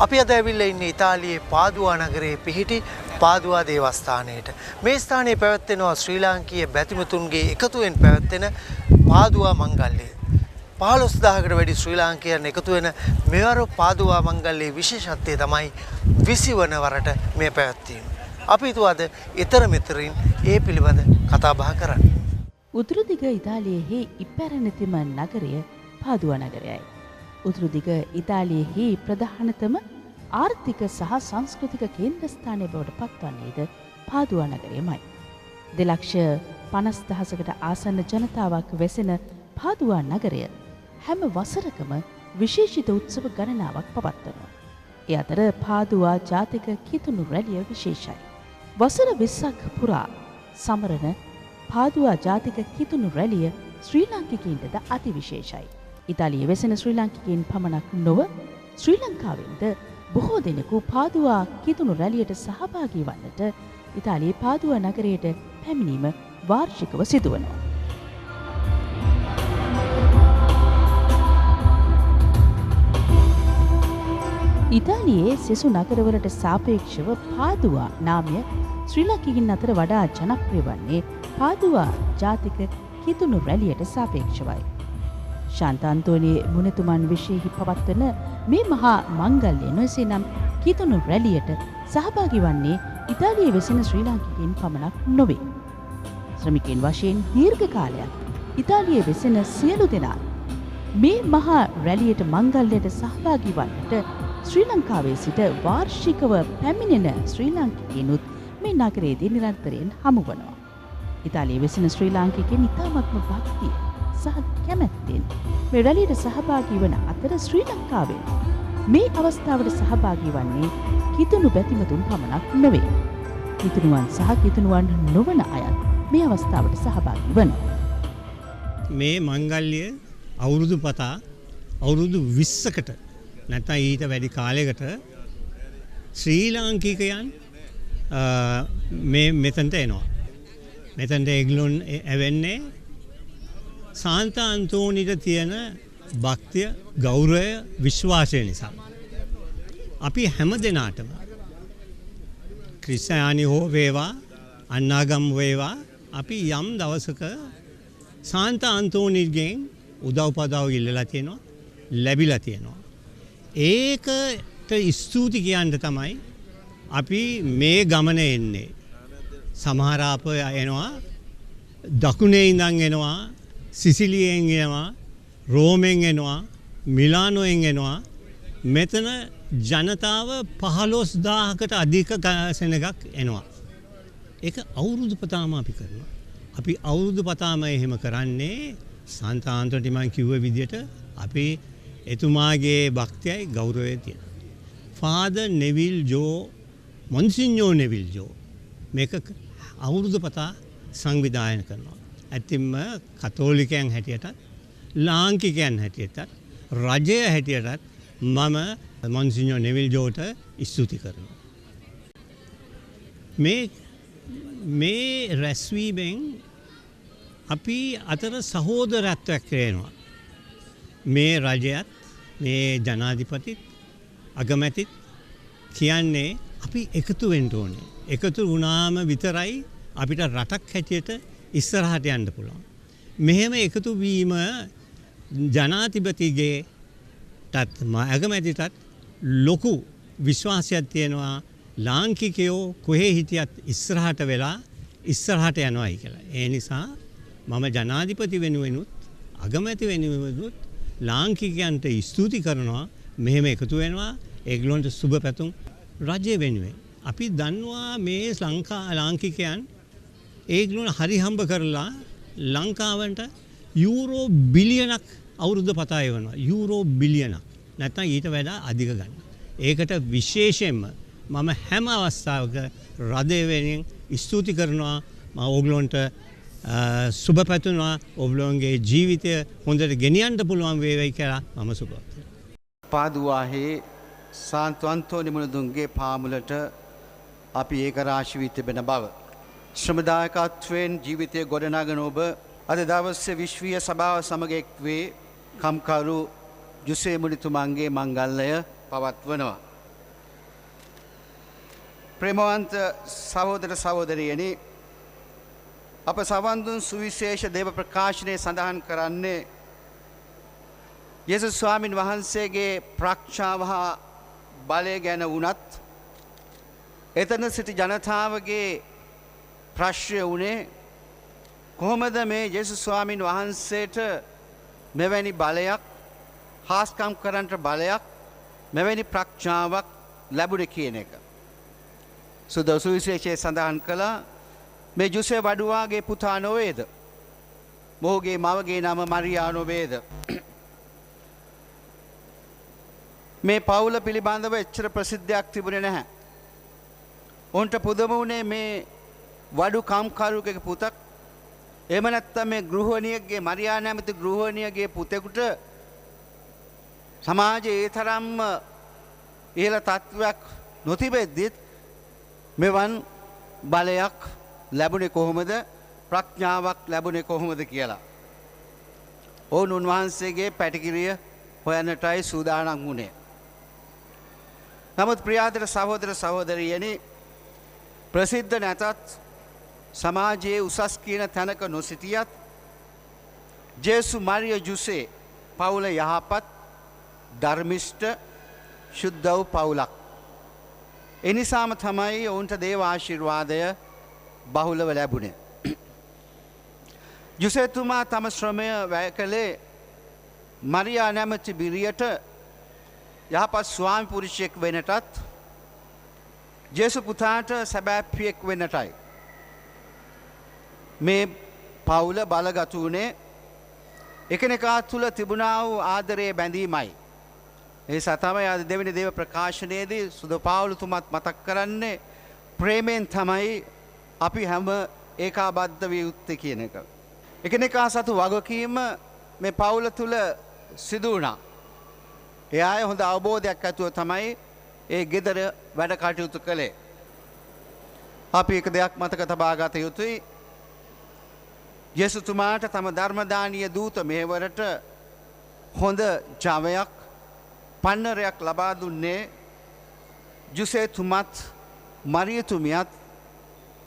අපි අද ඇවිල්ලා ඉන්නේ ඉතාලියේ පාදුවා නගරයේ පිහිටි පාදුවා දේවස්ථානයේට. මේ ස්ථානයේ පැවැත්වෙනවා ශ්‍රී ලාංකීය බැතිමතුන්ගේ එකතුවෙන් පැවැත්වෙන පාදුවා මංගල්‍යය. 15000කට වැඩි ශ්‍රී ලාංකිකයන් එකතු වෙන මෙවර පාදුවා මංගල්‍යයේ විශේෂත්වය තමයි 20 වන වරට මේ පැවැත්වීම. අපි හිතුවාද ඊතර මෙතරින් ඒ පිළිබඳ කතා බහ කරන්න. උතුරුදිග ඉතාලියෙහි ඉපැරණිතම නගරය පාදුවා නගරයයි. උතුරුදිග ඉතාලියෙහි ප්‍රධානතම ආර්ථික සහ සංස්කෘතික කේන්ද්‍රස්ථානය බවට පත්වන්නේද පාදුවා නගරයමයි. 2,50,000කට ආසන්න ජනතාවක් වැසෙන පාදුවා නගරය හැම වසරකම විශේෂිත උත්සව ගණනාවක් පවත්වනවා. ඒ අතර පාදුවා ජාතික කිතුණු රැළිය විශේෂයි. වසර 20ක් පුරා සමරන පාදුවා ජාතික කිතුණු රැළිය ශ්‍රී ලාංකිකයින්ටද අති විශේෂයි. ඉතාලියේ වෙසෙන ශ්‍රී ලාංකිකයින් පමණක් නොව ශ්‍රී ලංකාවෙන්ද බොහෝ දෙනෙකු පාදුවා කිතුණු රැළියට සහභාගී වන්නට ඉතාලියේ පාදුවා නගරයට පැමිණීම වාර්ෂිකව සිදුවනවා. ඉතාලියේ සෙසු නගරවලට සාපේක්ෂව පාදුවා නාමය ශ්‍රී ලාංකිකයින් අතර වඩා ජනප්‍රිය වන්නේ පාදුවා ජාතික කිතුණු රැළියට සාපේක්ෂවයි. ශාන්ත අන්තෝනියේ මුනිතුමන් විශේෂෙහි පවත්වන මේ මහා මංගල්‍ය නොසේනම් කිතුණු රැළියට සහභාගී වන්නේ ඉතාලියේ වෙසෙන ශ්‍රී ලාංකිකයින් පමණක් නොවේ. ශ්‍රමිකයන් වශයෙන් දීර්ඝ කාලයක් ඉතාලියේ වෙසෙන සියලු දෙනා මේ මහා රැළියට මංගල්‍යයට සහභාගී වන්නට ශ්‍රී ලංකාවේ සිට වාර්ෂිකව පැමිණෙන ශ්‍රී ලාංකිකයිනුත් මේ නගරයේදී නිරන්තරයෙන් හමු වනවා. ඉතාලියේ වෙසෙන ශ්‍රී ලාංකිකයින් ඉතාමත්ම භක්තිය සහ කැමැත්තෙන් මේ රැළියට සහභාගී වන අතර ශ්‍රී ලංකාවෙන් මේ අවස්ථාවට සහභාගී වන්නේ කිතුණු බැතිමතුන් පමණක් නොවේ. කිතුණුවන් සහ කිතුණුවන් නොවන අයත් මේ අවස්ථාවට සහභාගී වනවා. මේ මංගල්‍ය අවුරුදු පතා අවුරුදු 20කට නැත්නම් ඊට වැඩි කාලයකට ශ්‍රී ලාංකිකයන් මේ මෙතනට එනවා. මෙතනට ඒගොල්ලෝ ඇවෙන්නේ සාන්ත අන්තෝනිට තියෙන භක්තිය, ගෞරවය, විශ්වාසය නිසා. අපි හැම දෙනාටම ක්‍රිස්තියානි හෝ වේවා, අන්නාගම් වේවා අපි යම් දවසක සාන්ත අන්තෝනිගෙන් උදව්පදව් ඉල්ලලා තියෙනවා, ලැබිලා තියෙනවා. ඒකට ස්තුති කියන්න තමයි අපි මේ ගමන එන්නේ. සමහර අප එනවා දකුණේ ඉඳන් එනවා, සිසිලියෙන් එනවා, රෝමෙන් එනවා, මිලානෝයෙන් එනවා. මෙතන ජනතාව 15000කට අධික සෙනගක් එනවා. ඒක අවුරුදු පතාම අපි කරනවා. අපි අවුරුදු පතාම එහෙම කරන්නේ සන්තාන්තට මම කිව්ව විදිහට අපි එතුමාගේ භක්තියයි ගෞරවයයි තියෙනවා. ෆාදර් නෙවිල් ජෝ, මොන්සිඤ්ඤෝ නෙවිල් ජෝ මේක අවුරුදු පතා සංවිධානය කරනවා. ඇතින්ම කතෝලිකයන් හැටියටත්, ලාංකිකයන් හැටියටත්, රජය හැටියටත් මම මොන්සිඤ්ඤෝ නෙවිල් ජෝට ස්තුති කරනවා. මේ රැස්වීමෙන් අපි අතර සහෝදරත්වයක් වෙනවා. මේ රජයත්, මේ ජනාධිපතිත්, අගමැතිත් කියන්නේ අපි එකතු වෙන්න ඕනේ. එකතු වුණාම විතරයි අපිට රටක් හැටියට ඉස්සරහට යන්න පුළුවන්. මෙහෙම එකතු වීම ජනාධිපතිගේටත් අගමැතිටත් ලොකු විශ්වාසයක් තියෙනවා. ලාංකිකයෝ කොහේ හිටියත් ඉස්සරහට වෙලා ඉස්සරහට යනවායි කියලා. ඒ නිසා මම ජනාධිපති වෙනුවෙනුත් අගමැති වෙනුවෙනුත් ලාංකිකයන්ට ස්තුති කරනවා. මෙහෙම එකතු වෙනවා. ඒගොල්ලන්ට සුබ පැතුම් රජය වෙනුවෙන්. අපි දන්නවා මේ ලාංකිකයන් ඒගොල්ලෝ හරි හම්බ කරලා ලංකාවට යූරෝ බිලියනක් අවුරුද්ද පතා එවනවා. යූරෝ බිලියනක්. නැත්නම් ඊට වඩා අධික ගන්න. ඒකට විශේෂයෙන්ම මම හැම අවස්ථාවක රජය වෙනුවෙන් ස්තුති කරනවා. මම ඕගොල්ලන්ට සුබ පැතුනවා. ඔයගොල්ලෝගේ ජීවිතය හොඳට ගෙනියන්න පුළුවන් වේවයි කියලා මම සුබ පැතුනවා. පාදුවාහි සාන්ත අන්තෝනි මුනිදුන්ගේ පාමුලට අපි ඒක රාශි වී තිබෙන බව. ශ්‍රමදායකත්වයෙන් ජීවිතය ගොඩනගන ඔබ අද දවසේ විශ්වීය සභාව සමග එක් වේ කම්කරු ජුසේ මුනිතුමන්ගේ මංගල්‍යය පවත්වනවා. ප්‍රේමවන්ත සහෝදර සහෝදරියනි, අප සවන් දුන් සුවිශේෂ දේව ප්‍රකාශනයේ සඳහන් කරන්නේ යේසුස් ස්වාමින් වහන්සේගේ ප්‍රඥාව හා බලය ගැන වුණත් එතන සිටි ජනතාවගේ ප්‍රශ්නය වුණේ කොහොමද මේ යේසුස් ස්වාමින් වහන්සේට මෙවැනි බලයක්, හාස්කම් කරන්නට බලයක්, මෙවැනි ප්‍රඥාවක් ලැබුණේ කියන එක. සුවිශේෂයේ සඳහන් කළා මේ ජුසේ වඩුවාගේ පුතා නොවේද? මොහුගේ මවගේ නම මරියා නොවේද? මේ පවුල පිළිබඳව එච්චර ප්‍රසිද්ධයක් තිබුණේ නැහැ. ඔවුන්ට පුදුම වුණේ මේ වඩු කම්කරුවෙකුගේ පුතක්, එහෙම නැත්නම් මේ ගෘහණියගේ, මරියා නැමැති ගෘහණියගේ පුතෙකුට සමාජයේ ඒ තරම්ම ඉහළ තත්වයක් නොතිබෙද්දිත් මෙවන් බලයක් ලැබුණේ කොහොමද, ප්‍රඥාවක් ලැබුණේ කොහොමද කියලා. ඔවුන් උන්වහන්සේගේ පැටිකිරිය හොයන්නටයි සූදානම් වුණේ. නමුත් ප්‍රියාදර සහෝදර සහෝදරියනි, ප්‍රසිද්ධ නැතත් සමාජයේ උසස් කියන තැනක නොසිටියත් ජේසු මරිය ජුසේ පවුල යහපත්, ධර්මිෂ්ඨ, ශුද්ධ වූ පවුලක්. එනිසාම තමයි ඔවුන්ට දේව ආශිර්වාදය බහුලව ලැබුණේ. ජුසේතුමා තම ශ්‍රමය වැය කළේ මරියා නැමැති බිරියට යහපත් ස්වාමි පුරුෂයෙක් වෙනටත් ජේසු පුතාට සැබෑ පියෙක් වෙන්නටයි. මේ පවුල බලගතු වුණේ එකිනෙකා තුළ තිබුණා වූ ආදරයේ බැඳීමයි. ඒ සතමයි අද දෙවෙනි දේව ප්‍රකාශනයේදී සුදු පාවුලතුමත් මතක් කරන්නේ ප්‍රේමයෙන් තමයි අපි හැම ඒකාබද්ධ විය යුත්තේ කියන එක. එකිනෙකා සතු වගකීම මේ පවුල තුළ සිදු වුණා. ඒ අය හොඳ අවබෝධයක් ඇතුව තමයි ඒ ගෙදර වැඩ කටයුතු කළේ. අපි එක දෙයක් මතක තබා ගත යුතුයි. යේසුතුමාට තම ධර්මදානීය දූත මෙහෙවරට හොඳ ජවයක්, පන්නරයක් ලබා දුන්නේ ජුසේතුමත් මරියතුමියත්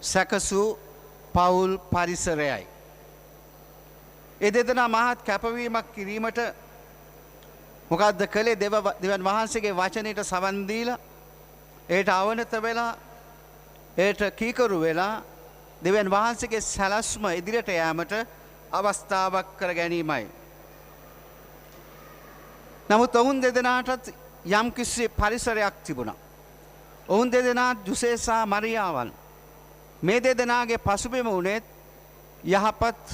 සැකසූ පවුල් පරිසරයයි. ඒ දෙදෙනා මහත් කැපවීමක් කිරීමට මොකද්ද කළේ? දෙවන් වහන්සේගේ වචනයට සවන් දීලා, ඒට අවනත වෙලා, ඒට කීකරු වෙලා දෙවන් වහන්සේගේ සැලැස්ම ඉදිරියට යාමට අවස්ථාවක් කර ගැනීමයි. නමුත් ඔවුන් දෙදෙනාටත් යම්කිසි පරිසරයක් තිබුණා. ඔවුන් දෙදෙනා ජුසේ සහ මරියාවන්. මේ දෙදෙනාගේ පසුබිම වුණේ යහපත්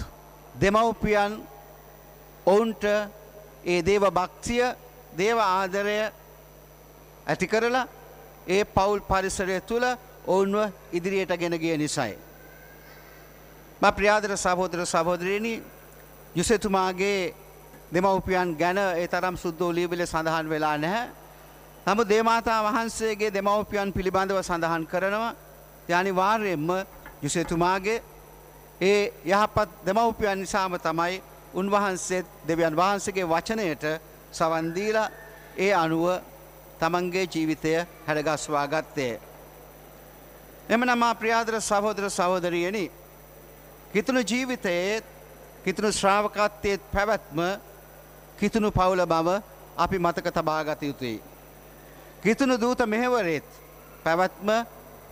දෙමව්පියන් ඔවුන්ට ඒ දේව භක්තිය, දේව ආදරය ඇති කරලා ඒ පවුල් පරිසරය තුළ ඔවුන්ව ඉදිරියට ගෙන ගිය නිසායි. මා ප්‍රියාදර සහෝදර සහෝදරියනි, යුසේතුමාගේ දෙමව්පියන් ගැන ඒ තරම් සුද්ධ ලියවිලේ සඳහන් වෙලා නැහැ. නමුත් දේවමාතා වහන්සේගේ දෙමව්පියන් පිළිබඳව සඳහන් කරනවා. අනිවාර්යයෙන්ම යුසේතුමාගේ ඒ යහපත් දෙමව්පියන් නිසාම තමයි උන්වහන්සේ දෙවියන් වහන්සේගේ වචනයට සවන් දීලා ඒ අනුව තමන්ගේ ජීවිතය හැඩගස්වා ගත්තේ. එමනම් මා ප්‍රියාදර සහෝදර සහෝදරියනි, කිතුණු ජීවිතයේ, කිතුණු ශ්‍රාවකත්වයේ පැවැත්ම, කිතුණු පවුල බව අපි මතක තබා ගත යුතුයි. කිතුණු දූත මෙහෙවරේත් පැවැත්ම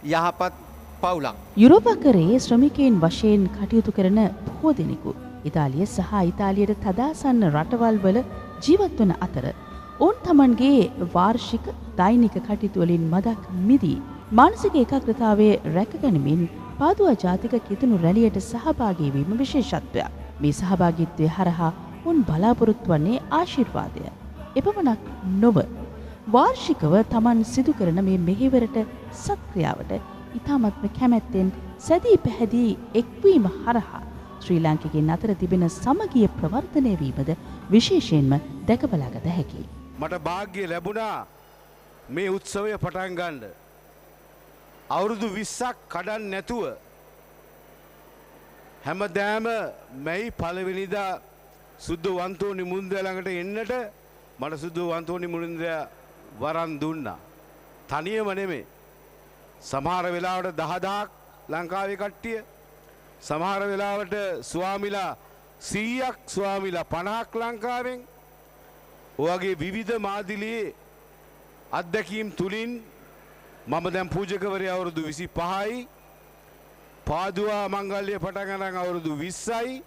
යහපත් පවුලක්. යුරෝපකරයේ ශ්‍රමිකයන් වශයෙන් කටයුතු කරන බොහෝ දෙනෙකු ඉතාලිය සහ ඉතාලියට තදාසන්න රටවල් වල ජීවත් වන අතර ඔවුන් තමන්ගේ වාර්ෂික දෛනික කටයුතු වලින් මදක් මිදී මානසික ඒකාග්‍රතාවය රැකගැනීමෙන් පාදුවා ජාතික කිතුණු රැළියට සහභාගී වීම විශේෂත්වයක්. මේ සහභාගීත්වය හරහා උන් බලාපොරොත්තු වන්නේ ආශිර්වාදය. එපමණක් නොව වාර්ෂිකව තමන් සිදු කරන මේ මෙහෙවරට සත්ක්‍රියාවට ඉතාමත්ම කැමැත්තෙන් සැදී පැහැදී එක්වීම හරහා ශ්‍රී ලාංකිකයන් අතර තිබෙන සමගිය ප්‍රවර්ධනය වීමද විශේෂයෙන්ම දැක බලාගත හැකියි. මට වාග්ය ලැබුණා මේ උත්සවය පටන් ගන්න. අවුරුදු 20ක් කඩන් නැතුව හැමදාම මැයි පළවෙනිදා සුද්ධ වන්තෝනි මුන්දෑ ළඟට එන්නට මට සුද්ධ වන්තෝනි මුන්දෑ වරන් දුන්නා. තනියම නෙමෙයි. සමහර වෙලාවට 10000ක් ලංකාවේ කට්ටිය, සමහර වෙලාවට ස්වාමිලා 100ක්, ස්වාමිලා 50ක් ලංකාවෙන්. ඔයගේ විවිධ මාදිලියේ අත්දැකීම් තුලින් මම දැන් පූජකවරයා අවුරුදු 25යි, පාදුවා මංගල්‍ය පටන් ගන්න අවුරුදු 20යි.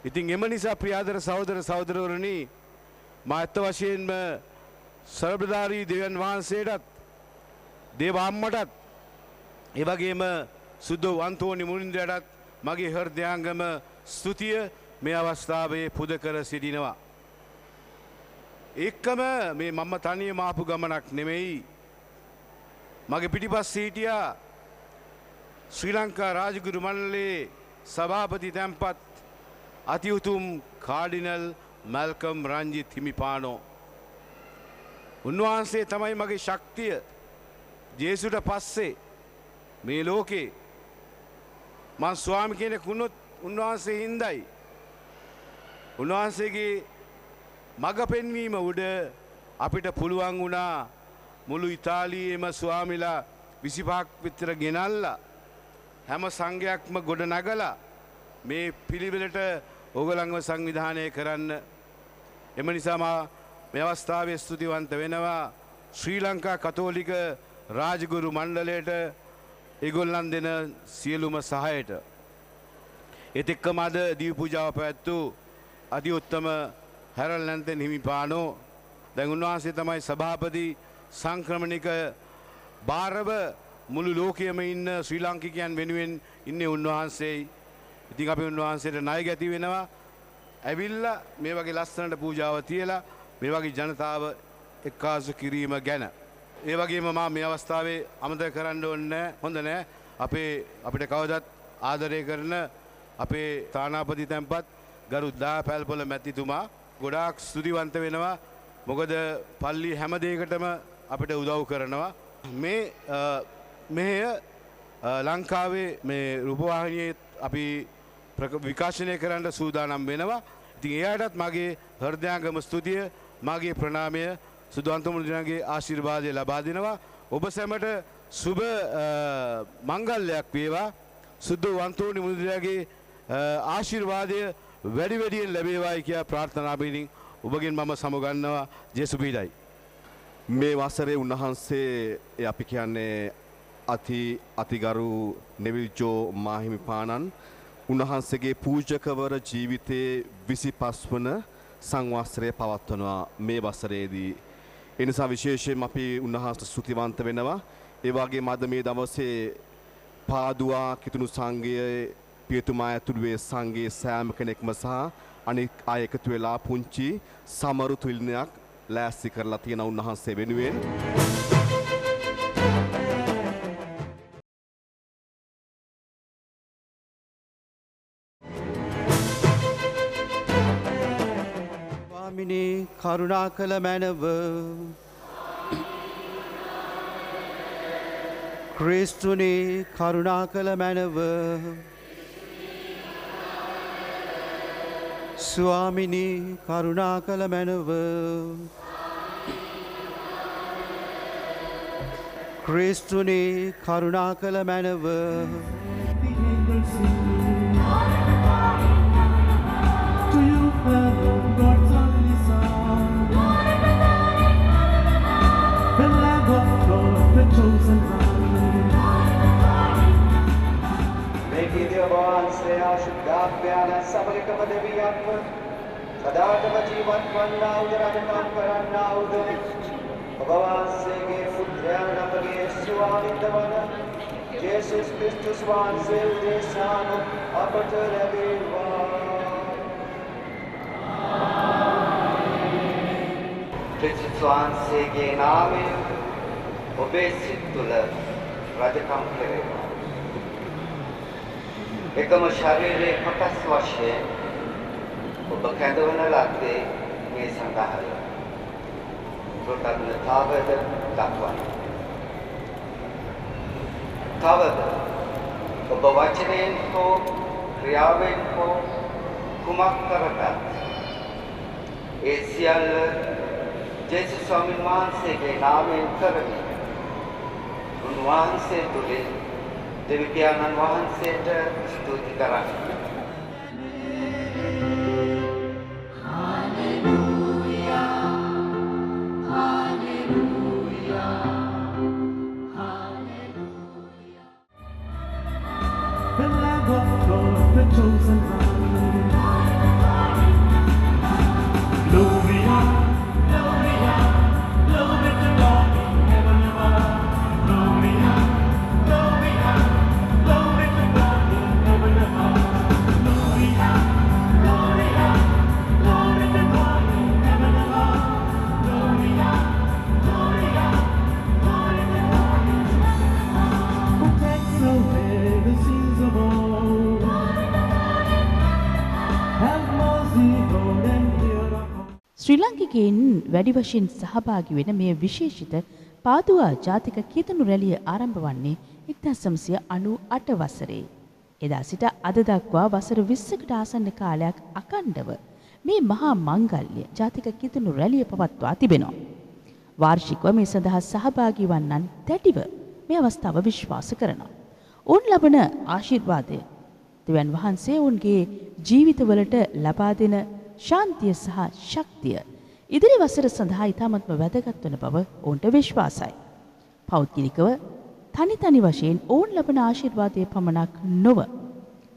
ඉතින් එම නිසා ප්‍රියාදර සහෝදර සහෝදරවරුනි, මා ඇත්ත වශයෙන්ම සර්බදාරී දෙවියන් වහන්සේටත්, දේව අම්මටත්, ඒ වගේම සුදු අන්තෝනි මුනින්ද්‍රයටත් මගේ හෘදයාංගම ස්තුතිය මේ අවස්ථාවේ පුද කර සිටිනවා. එක්කම මේ මම තනියම ආපු ගමනක් නෙමෙයි. මගේ පිටිපස්සේ හිටියා ශ්‍රී ලංකා රාජගුරු මණ්ඩලයේ සභාපති තැන්පත් අති උතුම් කාඩිනල් මැල්කම් රංජිත් හිමිපාණෝ. උන්වහන්සේ තමයි මගේ ශක්තිය. ජේසුට පස්සේ මේ ලෝකේ මං ස්වාමි කෙනෙක් වුණොත් උන්වහන්සේ හින්දයි. උන්වහන්සේගේ මඟ පෙන්වීම උඩ අපිට පුළුවන් වුණා මුළු ඉතාලියේම ස්වාමිලා 25ක් විතර ගෙනල්ලා හැම සංඝයක්ම ගොඩ නගලා මේ පිළිවෙලට ඕගොල්ලන්ව සංවිධානය කරන්න. එම නිසා මා මේ අවස්ථාවේ ස්තුතිවන්ත වෙනවා ශ්‍රී ලංකා කතෝලික රාජගුරු මණ්ඩලයට, ඒගොල්ලන් දෙන සියලුම සහායට. ඒත් එක්කම අද දීව පූජාව පැවැත්වූ අති උත්තම හැරල් නැන්තෙන් හිමිපාණෝ, දැන් උන්වහන්සේ තමයි සභාපති සංක්‍රමණික භාරව මුළු ලෝකයේම ඉන්න ශ්‍රී ලාංකිකයන් වෙනුවෙන් ඉන්නේ උන්වහන්සේයි. ඉතින් අපි උන්වහන්සේට ණය ගැති වෙනවා. ඇවිල්ලා මේ වගේ ලස්සනට පූජාව තියලා මේ වගේ ජනතාව එක්කාසු කිරීම ගැන. ඒ වගේම මා මේ අවස්ථාවේ අමතක කරන්න ඕනේ හොඳ නෑ අපිට කවදත් ආදරය කරන අපේ තානාපති තැන්පත් ගරු දාපැල්පොළ මැතිතුමා ගොඩාක් ස්තුතිවන්ත වෙනවා. මොකද පල්ලි හැම දෙයකටම අපිට උදව් කරනවා. මේ මෙහෙය ලංකාවේ මේ රූපවාහිනියේ අපි විකාශනය කරන්න සූදානම් වෙනවා. ඉතින් එයාටත් මගේ හෘදයාංගම ස්තුතිය, මගේ ප්‍රණාමය, සුදුවන්ත මුනිඳුරන්ගේ ආශිර්වාදය ලබා දෙනවා. ඔබ සැමට සුබ මංගල්‍යයක් වේවා. සුදු අන්තෝනි මුනිඳුරන්ගේ ආශිර්වාදය වැඩි වැඩියෙන් ලැබේවායි කියලා ප්‍රාර්ථනා පිණින් ඔබගෙන් මම සමුගන්නවා. ජේසු පීඩයි. මේ වසරේ උන්වහන්සේ අපි කියන්නේ අතිගරු නෙවිල් ජෝ මාහිමිපාණන් උන්වහන්සේගේ පූජකවර ජීවිතයේ 25 වන සංවත්සරය පවත්වනවා මේ වසරේදී. ඒ නිසා විශේෂයෙන් අපි උන්වහන්සේට ස්තුතිවන්ත වෙනවා. ඒ වගේම අද මේ දවසේ පාදුවා කිතුණු සංඝයේ පියතුමා ඇතුළු වේ සංඝයේ සෑම කෙනෙක්ම සහ අනෙක් අය එකතු වෙලා පුංචි සමරු තුලිනයක් ලෑස්ති කරලා තියෙන උන්වහන්සේ වෙනුවෙන්. ස්වාමිනේ කරුණා කළ මැනව. ක්‍රිස්තුනේ කරුණා කළ මැනව. ස්වාමිනී කරුණා කළ මැනව. ක්‍රිස්තුනේ කරුණා කළ මැනව. වහන්සේ ආශුද්ධාත්මයන් සමගකම දෙවියන්ව සදාටම ජීවත් වන්නා වූ රජකම් කරන්නා වූ ඔබ වහන්සේගේ පුත්‍රයන් අපගේ ස්වාමින්ද වන ජේසුස් ක්‍රිස්තුස් වහන්සේ උදෙසාම අපට ලැබේවා. ක්‍රිස්තුස් වහන්සේගේ නාමයෙන් ඔබේ සිත් තුළ රජකම් කෙරේවා. එකම ශරීරයේ කොටස් වශයෙන් ඔබ කැඳවන ලද්දේ මේ සඳහාය. කෘතඥතාවද දක්වයි. තවද ඔබ වචනයෙන් හෝ ක්‍රියාවෙන් හෝ කුමක් කරතත් ඒ සියල්ල ජේසුස් ස්වාමීන් වහන්සේගේ නාමයෙන් කරමි. උන්වහන්සේ තුලින් දෙවි පියාණන් වහන්සේට ස්තුති කරන්නේ. The Lamb of God, the chosen one. Gloria, Gloria, glory to God in heaven above. Gloria, Gloria, glory to God in heaven above. Gloria, Gloria, glory to God in heaven above. Gloria, Gloria, glory to God in heaven above. Who takes away the sins of all. Have mercy, Lord, and hear our call. ශ්‍රී ලාංකිකයින් වැඩි වශයෙන් සහභාගී වෙන මේ විශේෂිත පාදුවා ජාතික කීර්තන රැළිය ආරම්භ වන්නේ 1998 වසරේ. එදා සිට අද දක්වා වසර 20කට ආසන්න කාලයක් අඛණ්ඩව මේ මහා මංගල්‍ය ජාතික කීර්තන රැළිය පවත්වා තිබෙනවා. වාර්ෂිකව මේ සඳහා සහභාගී වන්නන් දැඩිව මේ අවස්ථාව විශ්වාස කරනවා. ඔවුන් ලබන ආශිර්වාදය දෙවියන් වහන්සේ ඔවුන්ගේ ජීවිතවලට ලබා දෙන ශාන්තිය සහ ශක්තිය ඉදිරි වසර සඳහා ඉතාමත්ම වැදගත් වන බව ඔවුන්ට විශ්වාසයි. පෞද්ගලිකව තනි වශයෙන් ඔවුන් ලබන ආශිර්වාදයේ පමණක් නොව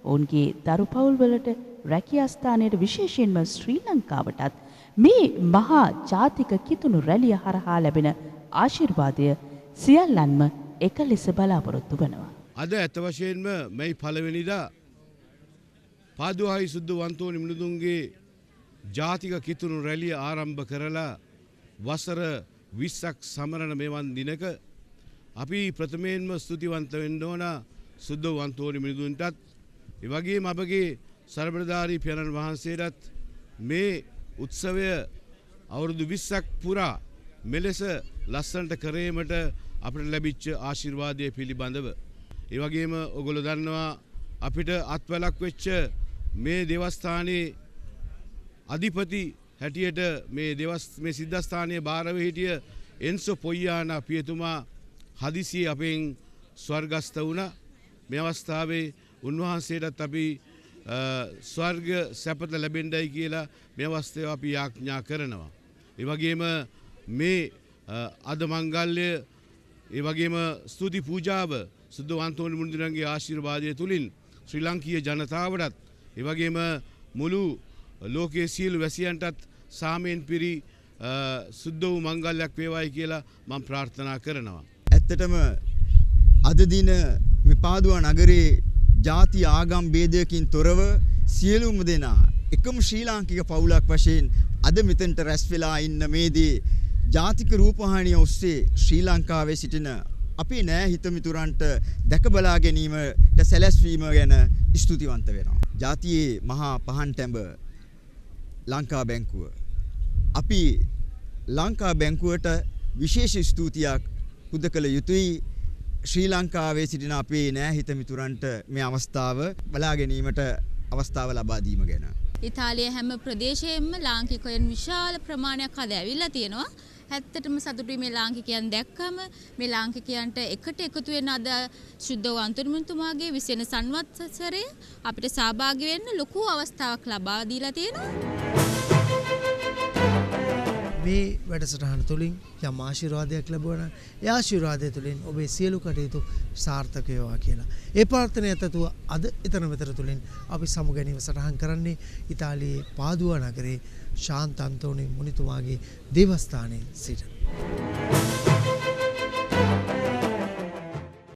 ඔවුන්ගේ දරු පවුල්වලට රැකියා ස්ථානයට විශේෂයෙන්ම ශ්‍රී ලංකාවටත් මේ මහා ජාතික කිතුණු රැළිය හරහා ලැබෙන ආශිර්වාදය සියල්ලන්ම එක ලෙස බලාපොරොත්තු වෙනවා. අද ඇත්ත වශයෙන්ම මේ පළවෙනිදා පාදුවාහි සුද්ධ වන්තෝනි මිනිඳුන්ගේ ජාතික කිතුණු රැළිය ආරම්භ කරලා වසර 20ක් සමරන මෙවන් දිනක අපි ප්‍රථමයෙන්ම ස්තුතිවන්ත වෙන්න ඕන සුද්ධ වන්තෝනි මිනිඳුන්ටත් ඒ වගේම අපගේ සර්බලධාරී පියාණන් වහන්සේටත් මේ උත්සවය අවුරුදු 20ක් පුරා මෙලෙස ලස්සනට කරේමට අපිට ලැබිච්ච ආශිර්වාදය පිළිබඳව ඒ වගේම ඔයගොල්ලෝ දන්නවා අපිට අත්වලක් වෙච්ච මේ දේවස්ථානයේ අධිපති හැටියට මේ සිද්ධාස්ථානයේ බාරව හිටිය එන්සෝ පොයියානා පියතුමා හදිසියේ අපෙන් ස්වර්ගස්ත වුණා. මේ අවස්ථාවේ උන්වහන්සේටත් අපි ස්වර්ග සැපත ලැබෙන්නයි කියලා මේ අවස්ථාවේ අපි යාඥා කරනවා. ඒ වගේම මේ අද මංගල්‍ය ඒ වගේම ස්තුති පූජාව සුද්ධ වන්තෝනි මුනිඳුන්ගේ ආශිර්වාදය තුලින් ශ්‍රී ලාංකීය ජනතාවටත් ඒ වගේම මුළු ලෝකයේ සියලු වැසියන්ටත් සාමයෙන් පිරි සුද්ධ වූ මංගල්‍යයක් වේවායි කියලා මම ප්‍රාර්ථනා කරනවා. ඇත්තටම අද දින මේ පාදුවා නගරේ ಜಾති ආගම් ભેදයකින් තොරව සියලුම දෙනා එකම ශ්‍රී ලාංකික පවුලක් වශයෙන් අද මෙතනට රැස් වෙලා ඉන්න මේදී ජාතික රූපවාහිනිය ඔස්සේ ශ්‍රී ලංකාවේ සිටින අපේ නෑ හිතමිතුරන්ට දැක බලා ගැනීමට සැලැස්වීම ගැන ස්තුතිවන්ත වෙනවා. ජාතියේ මහා පහන් තැඹ ලංකා බැංකුව. අපි ලංකා බැංකුවට විශේෂ ස්තුතියක් පුද කළ යුතුයි. ශ්‍රී ලංකාවේ සිටින අපේ නෑ හිතමිතුරන්ට මේ අවස්ථාව බලා ගැනීමට අවස්ථාව ලබා දීම ගැන. ඉතාලියේ හැම ප්‍රදේශයෙන්ම ලාංකිකයන් විශාල ප්‍රමාණයක් අද ඇවිල්ලා තියෙනවා. ඇත්තටම සතුටුයි මේ ලාංකිකයන් දැක්කම මේ ලාංකිකයන්ට එකට එකතු වෙන අද සුද්ධ වන්තෝනි මුනිතුමාගේ 20 වෙනි සංවත්සරය අපිට සහභාගී වෙන්න ලොකු අවස්ථාවක් ලබා දීලා තියෙනවා. මේ වැඩසටහන තුළින් යම් ආශිර්වාදයක් ලැබුවා නම් ඒ ආශිර්වාදය තුළින් ඔබේ සියලු කටයුතු සාර්ථක වේවා කියලා. ඒ ප්‍රාර්ථනාව ඇතුව අද ඊතන මෙතන තුළින් අපි සමුගැනීම සටහන් කරන්නේ ඉතාලියේ පාදුවා නගරේ ශාන්ත අන්තෝනි මුනිතුමාගේ දේවස්ථානයේ සිට.